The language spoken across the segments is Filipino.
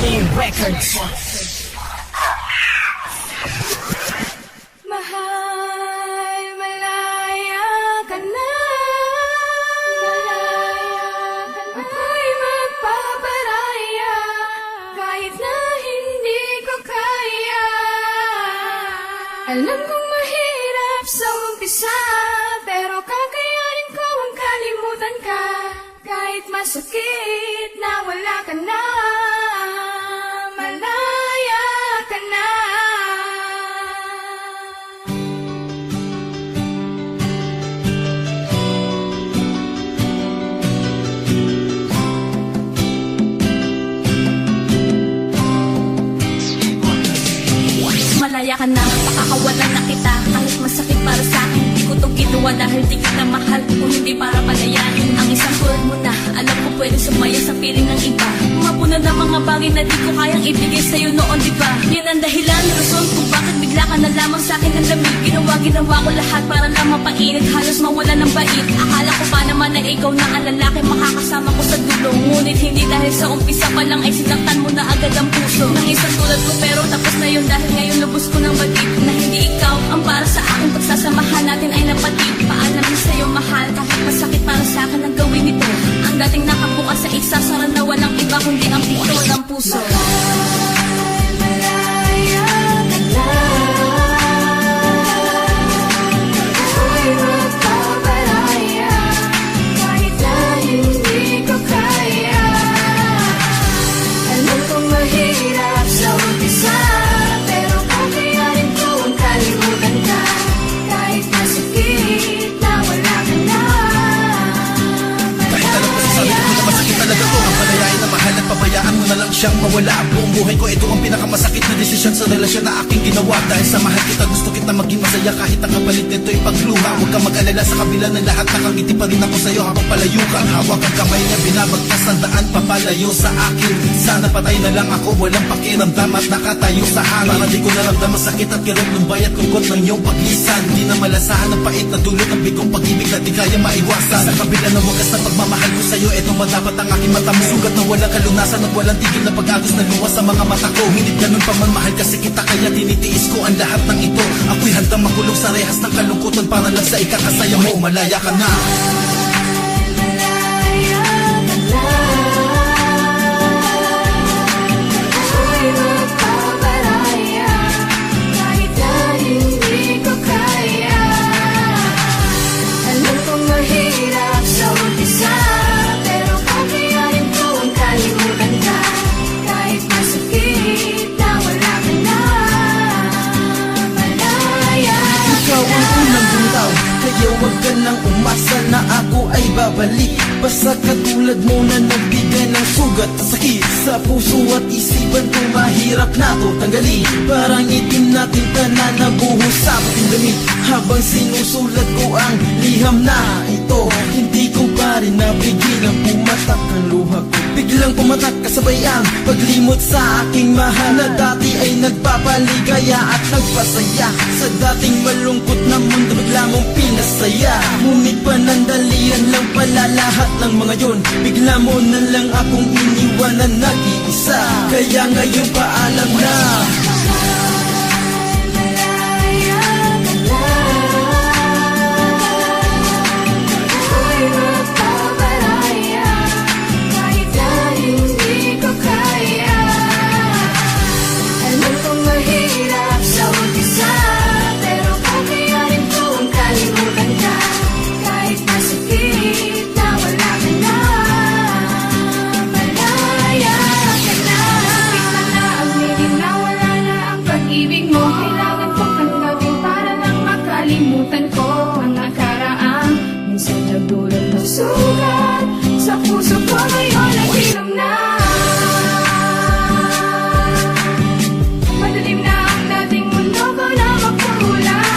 Records. Mahal, malaya ka na. Ako'y magpaparaya kahit na hindi ko kaya. Alam kong mahirap sa umpisa, pero kakayanin ko ang kalimutan ka. Kahit masakit na wala ka na, malaya ka na. Malaya ka na, pakakawalan na kita. Kahit masakit para sa akin, hindi ko to ginawa dahil di kita mahal. Kung hindi para palayain ang isang tulad mo na alam ko pwede sumaya sa piling ng iba. Mapuna na mga bagay na di ko kayang ibigay sa'yo noon, diba? Yan ang dahilan, rason kung bakit bigla ka na lamang sa'kin ng lamig. Ginawa ko lahat para lang mapainit, halos mawala ng bait. Akala ko pa naman na ikaw na ang lalaki makakasama ko sa dulo. Ngunit hindi, dahil sa umpisa pa lang ay sinaktan mo na agad ang puso ng isang tulad ko. Pero tapos na yun dahil ngayon lubos ko ng bagit na hindi ikaw ang para sa akin. Pagsasamahan natin ay napatid. Paalam din sa'yo mahal, kahit masakit para sa akin ang gawin ito. Ang dating nakabukas sa isasara na walang iba kundi ang pito ng puso. Siyang mawala ang buong buhay ko. Ito ang pinakamasakit na desisyon sa relasyon na aking ginawa. Dahil sa mahal kita, gusto kita maging masaya kahit ang kapalit nito'y pagluha. Huwag kang mag-alala, sa kabila ng lahat, nakangiti pa rin ako sa'yo habang palayo ka. Hawak ang kamay niya, binabagtas ang daan papalayo sa akin. Sana patay na lang ako, walang pakiramdam at nakatayo sa hangin. Para di ko naramdaman sakit at kirot ng bayat lungkot ng iyong paglisan. Di na malasahan ang pait na dulot ng bigong pag-ibig na di kaya maiwasan. Sa kabila ng wagas na pagmamahal ko sa'yo, ito ba dapat ang aking mata mo? Sugat na walang kalunasan at walang tigil na pag-agos na luwas sa mga mata ko. Ngunit ganun pa man, mahal kasi kita, kaya tinitiis ko ang lahat ng ito. Ako'y handang makulong sa rehas ng kalungkutan para lang sa ikakasaya mo. Malaya ka na. Huwag ka nang umasa na ako ay babalik. Basta katulad mo na nagbigay ng sugat at sakit sa puso at isipan ko, mahirap na to tanggalin. Parang itim na tinta na nabuhos sa puting damit. Habang sinusulat ko ang liham na ito, hindi ko pa rin napigilang pumatak ang luha ko. Biglang pumatak kasabay ang paglimot sa aking mahal na dati ay nagpapaligaya at nagpasaya. Sa dating malungkot na mundo bigla mong pinasaya. Ngunit panandalian lang pala lahat ng mga yun. Bigla mo na lang akong iniwan na nag-iisa. Kaya ngayon paalam na. Kalimutan ko ang nakaraan. Minsan nagdulot ng sugat sa puso ko, ngayon ay hilom na. Madilim na ang dating mundo ko na magpahulan.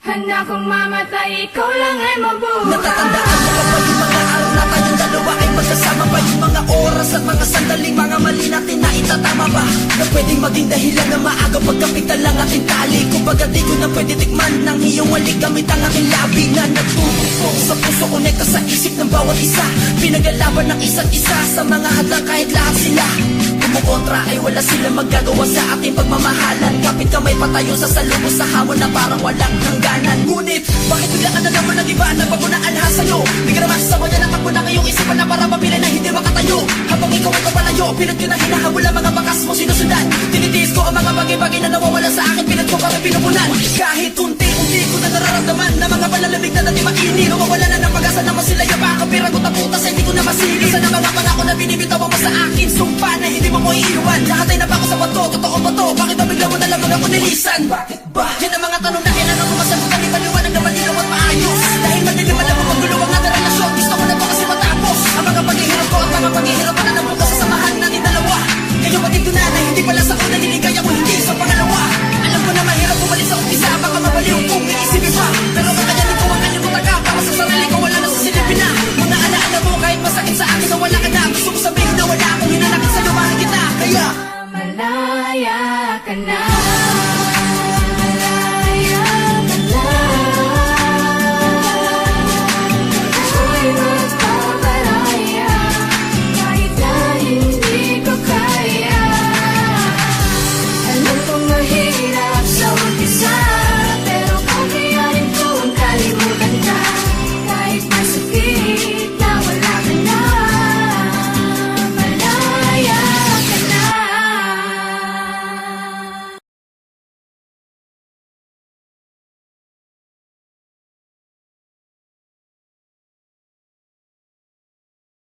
Handa kong mamatay, ikaw lang ay mabuhay. Natatandaan mo pa ba yung mga araw na tayong dalawa ay magkasama pa? Yung mga oras at mga sandaling mga mali natin na itatama ba? Na pwedeng maging ating dahilan na maaga pagkapitan lang aking tali. Kumbaga di ko na pwede tikman ng iyong walik gamit ang aking labi na nagtutugtog sa puso, konekta sa isip ng bawat isa. Pinaglalaban ng isa't isa sa mga hadlang kahit lahat sila kumukontra ay wala silang magagawa sa ating pagmamahalan. Kapit kamay patayo sa salubos sa hamon na parang walang hangganan. Ngunit bakit bigla ka na naman ng iba? Nagbago na alha sa'yo. Di ka naman sasawa niya, natakbo na ngayong isipan na para mapili na hindi makatayo. Habang ikaw ay kapalayo, pilit yun ang hinahabol ang mga bakas mo sinusundan. Tinitiis ko ang mga bagay-bagay na nawawala sa akin, pilit ko para pinupunan. Kahit unti-unti ko na nararamdaman na mga palalamig na dati maini. Nawawala na ng pag-asa naman sila yung pakapirang ko taputas ay hindi ko na masili. Isa na mga pangako na binibitawan mo sa akin, sumpa na hindi mo mo iiwan. Lahat ay napako sa bato, totoo ba to? Bakit ba bigla mo na lang ako nilisan? Bakit ba? Yan ang mga tanong na kailangan ko masagutan. Ipaliwanag na malilaw at maayos. Dahil madilim alam mo paggulo ang ating relasyon. Gusto ko na to kasi matapos ang mga paghihirap ko at mga paghihirap na nabukas sa samahan natin dalawa. Ngayon batid ko na hindi pala sa una niligaya ko, hindi sa pangalawa. Alam ko na mahirap bumalik sa umpisa, baka mabaliw kung iisipin pa. Pero kakayanin ko ang kalimutan ka, para sa sarili ko wala na sa silipin na. Mga alaala mo kahit masakit sa akin na wala ka na. Gusto ko sabihin na wala akong hinanakit sa'yo, mahal kita. Kaya Malaya ka na.